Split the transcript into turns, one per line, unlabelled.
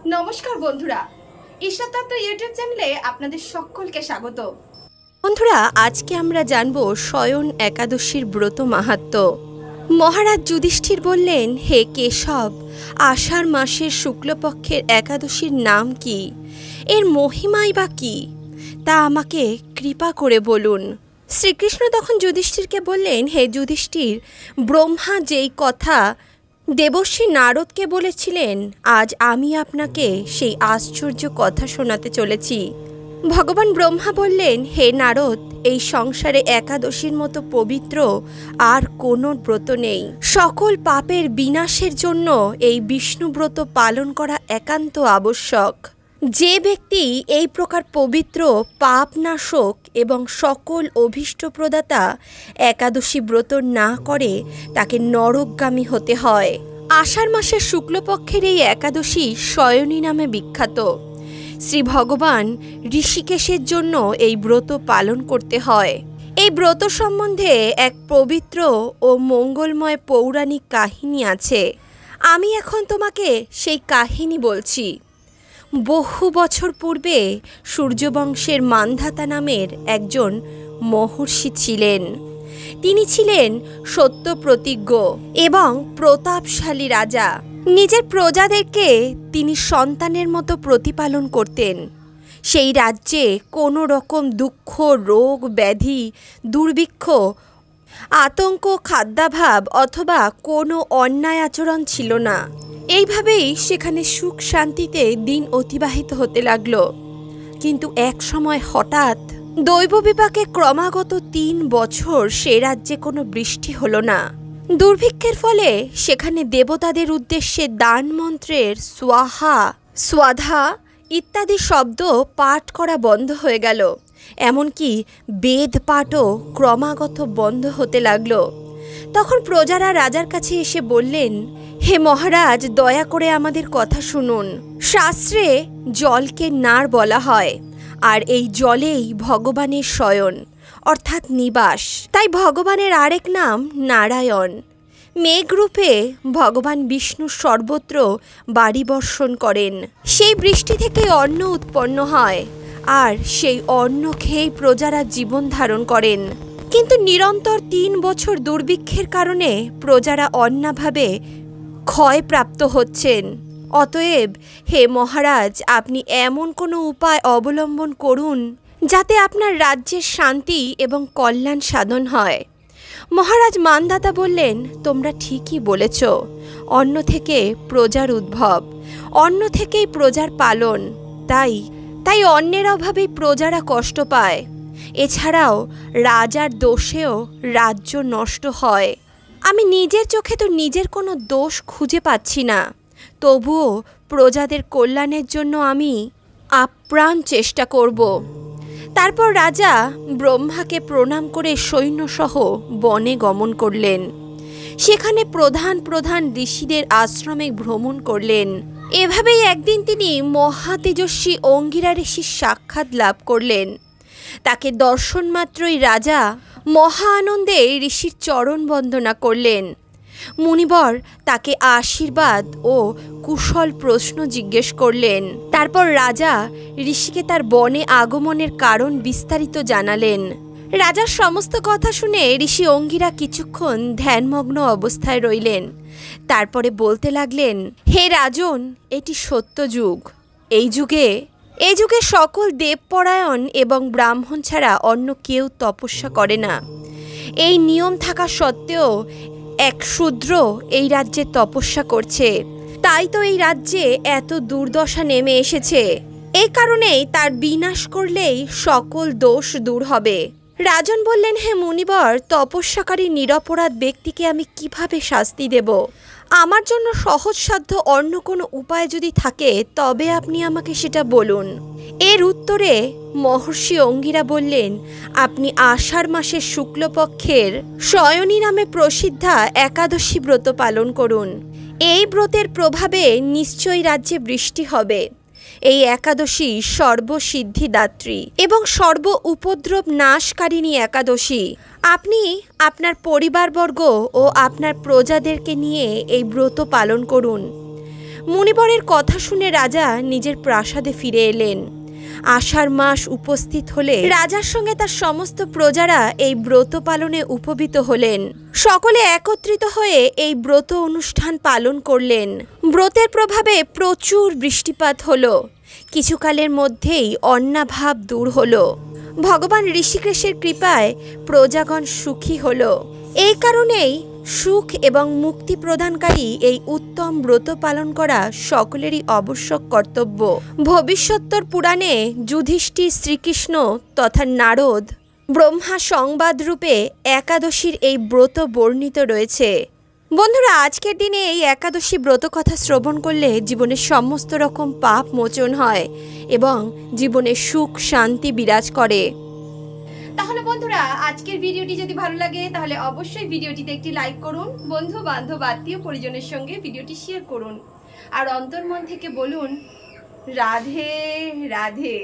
নমস্কার বন্ধুরা, ঈশ্বরতত্ত্ব ইউটিউব চ্যানেলে আপনাদের সকলকে স্বাগত।
বন্ধুরা, আজকে আমরা জানব শয়ন একাদশীর ব্রত মাহাত্ম্য। মহারাজ যুধিষ্ঠির বললেন, হে কেশব, আষাঢ় মাসের শুক্লপক্ষের একাদশীর নাম কি? এর মহিমাই বা কি? তা আমাকে কৃপা করে বলুন। শ্রীকৃষ্ণ তখন যুধিষ্ঠিরকে বললেন, হে যুধিষ্ঠির, ব্রহ্মা যেই কথা দেবর্ষি নারদকে বলেছিলেন, আজ আমি আপনাকে সেই আশ্চর্য কথা শোনাতে চলেছি। ভগবান ব্রহ্মা বললেন, হে নারদ, এই সংসারে একাদশীর মতো পবিত্র আর কোনো ব্রত নেই। সকল পাপের বিনাশের জন্য এই বিষ্ণুব্রত পালন করা একান্ত আবশ্যক। যে ব্যক্তি এই প্রকার পবিত্র পাপনাশক এবং সকল অভীষ্টপ্রদাতা একাদশী ব্রত না করে তাকে নরকগামী হতে হয়। আষাঢ় মাসের শুক্লপক্ষের এই একাদশী শয়নী নামে বিখ্যাত। শ্রী ভগবান ঋষিকেশের জন্য এই ব্রত পালন করতে হয়। এই ব্রত সম্বন্ধে এক পবিত্র ও মঙ্গলময় পৌরাণিক কাহিনী আছে। আমি এখন তোমাকে সেই কাহিনী বলছি। বহু বছর পূর্বে সূর্যবংশের মান্ধাতা নামের একজন মহর্ষি ছিলেন। তিনি ছিলেন সত্যপ্রতিজ্ঞ এবং প্রতাপশালী রাজা। নিজের প্রজাদেরকে তিনি সন্তানের মতো প্রতিপালন করতেন। সেই রাজ্যে কোনো রকম দুঃখ, রোগ, ব্যাধি, দুর্ভিক্ষ, আতঙ্ক, খাদ্যাভাব অথবা কোনো অন্যায় আচরণ ছিল না। এইভাবেই সেখানে সুখ শান্তিতে দিন অতিবাহিত হতে লাগল। কিন্তু এক সময় হঠাৎ দৈব বিপাকে ক্রমাগত 3 বছর সে রাজ্যে কোনো বৃষ্টি হলো না। দুর্ভিক্ষের ফলে সেখানে দেবতাদের উদ্দেশ্যে দান মন্ত্রের স্বাহা, স্বাধা ইত্যাদি শব্দ পাঠ করা বন্ধ হয়ে গেল। এমনকি বেদ পাঠও ক্রমাগত বন্ধ হতে লাগল। তখন প্রজারা রাজার কাছে এসে বললেন, হে মহারাজ, দয়া করে আমাদের কথা শুনুন। শাস্ত্রে জলকে নার বলা হয়, আর এই জলেই ভগবানের শয়ন অর্থাৎ নিবাস। তাই ভগবানের আরেক নাম নারায়ণ। মেঘরূপে ভগবান বিষ্ণু সর্বত্র বাড়ি বর্ষণ করেন। সেই বৃষ্টি থেকে অন্ন উৎপন্ন হয়, আর সেই অন্ন খেয়েই প্রজারা জীবন ধারণ করেন। কিন্তু নিরন্তর 3 বছর দুর্ভিক্ষের কারণে প্রজারা অন্নাভাবে ক্ষয়প্রাপ্ত হচ্ছেন। অতএব হে মহারাজ, আপনি এমন কোনো উপায় অবলম্বন করুন যাতে আপনার রাজ্যের শান্তি এবং কল্যাণ সাধন হয়। মহারাজ মান্ধাতা বললেন, তোমরা ঠিকই বলেছ। অন্ন থেকে প্রজার উদ্ভব, অন্ন থেকেই প্রজার পালন। তাই অন্নের অভাবেই প্রজারা কষ্ট পায়। এছাড়াও রাজার দোষেও রাজ্য নষ্ট হয়। আমি নিজের চোখে তো নিজের কোনো দোষ খুঁজে পাচ্ছি না, তবুও প্রজাদের কল্যাণের জন্য আমি আপ্রাণ চেষ্টা করব। তারপর রাজা ব্রহ্মাকে প্রণাম করে সৈন্যসহ বনে গমন করলেন। সেখানে প্রধান প্রধান ঋষিদের আশ্রমে ভ্রমণ করলেন। এভাবেই একদিন তিনি মহাতেজস্বী অঙ্গিরা ঋষির সাক্ষাৎ লাভ করলেন। তাকে দর্শন মাত্রই রাজা মহা আনন্দে ঋষির চরণ বন্দনা করলেন। মুনিবর তাকে আশীর্বাদ ও কুশল প্রশ্ন জিজ্ঞেস করলেন। তারপর রাজা ঋষিকে তার বনে আগমনের কারণ বিস্তারিত জানালেন। রাজার সমস্ত কথা শুনে ঋষি অঙ্গিরা কিছুক্ষণ ধ্যানমগ্ন অবস্থায় রইলেন। তারপরে বলতে লাগলেন, হে রাজন, এটি সত্য যুগ। এই যুগে সকল দেবপরায়ণ এবং ব্রাহ্মণ ছাড়া অন্য কেউ তপস্যা করে না। এই নিয়ম থাকা সত্ত্বেও এক শূদ্র এই রাজ্যে তপস্যা করছে। তাই তো এই রাজ্যে এত দুর্দশা নেমে এসেছে। এই কারণেই তার বিনাশ করলেই সকল দোষ দূর হবে। রাজন বললেন, হে মুনিবর, তপস্যাকারী নিরপরাধ ব্যক্তিকে আমি কিভাবে শাস্তি দেব? আমার জন্য সহজসাধ্য অন্য কোনো উপায় যদি থাকে তবে আপনি আমাকে সেটা বলুন। এর উত্তরে মহর্ষি অঙ্গিরা বললেন, আপনি আষাঢ় মাসের শুক্লপক্ষের শয়নী নামে প্রসিদ্ধা একাদশী ব্রত পালন করুন। এই ব্রতের প্রভাবে নিশ্চয়ই রাজ্যে বৃষ্টি হবে। এই একাদশী সর্বসিদ্ধিদাত্রী এবং সর্ব উপদ্রব নাশকারিণী একাদশী। আপনি আপনার পরিবারবর্গ ও আপনার প্রজাদেরকে নিয়ে এই ব্রত পালন করুন। মুনিবরের কথা শুনে রাজা নিজের প্রাসাদে ফিরে এলেন। আষাঢ় মাস উপস্থিত হলে রাজার সঙ্গে তার সমস্ত প্রজারা এই ব্রত পালনে উপবিত হলেন। সকলে একত্রিত হয়ে এই ব্রত অনুষ্ঠান পালন করলেন। ব্রতের প্রভাবে প্রচুর বৃষ্টিপাত হলো। কিছুকালের মধ্যেই অন্নাভাব দূর হলো। ভগবান ঋষিকেশের কৃপায় প্রজাগণ সুখী হলো। এই কারণেই সুখ এবং মুক্তি প্রদানকারী এই উত্তম ব্রত পালন করা সকলেরই আবশ্যক কর্তব্য। ভবিষ্যোত্তর পুরাণে যুধিষ্ঠির, শ্রীকৃষ্ণ তথা নারদ ব্রহ্মা সংবাদ রূপে একাদশীর এই ব্রত বর্ণিত রয়েছে। বন্ধুরা, আজকের দিনে এই একাদশী ব্রত কথা শ্রবণ করলে জীবনের সমস্ত রকম পাপ মোচন হয় এবং জীবনে সুখ শান্তি বিরাজ করে।
তাহলে বন্ধুরা, আজকের ভিডিওটি যদি ভালো লাগে তাহলে অবশ্যই ভিডিওটিতে একটি লাইক করুন, বন্ধু বান্ধব আত্মীয় পরিজনের সঙ্গে ভিডিওটি শেয়ার করুন, আর অন্তর্মন থেকে বলুন রাধে রাধে।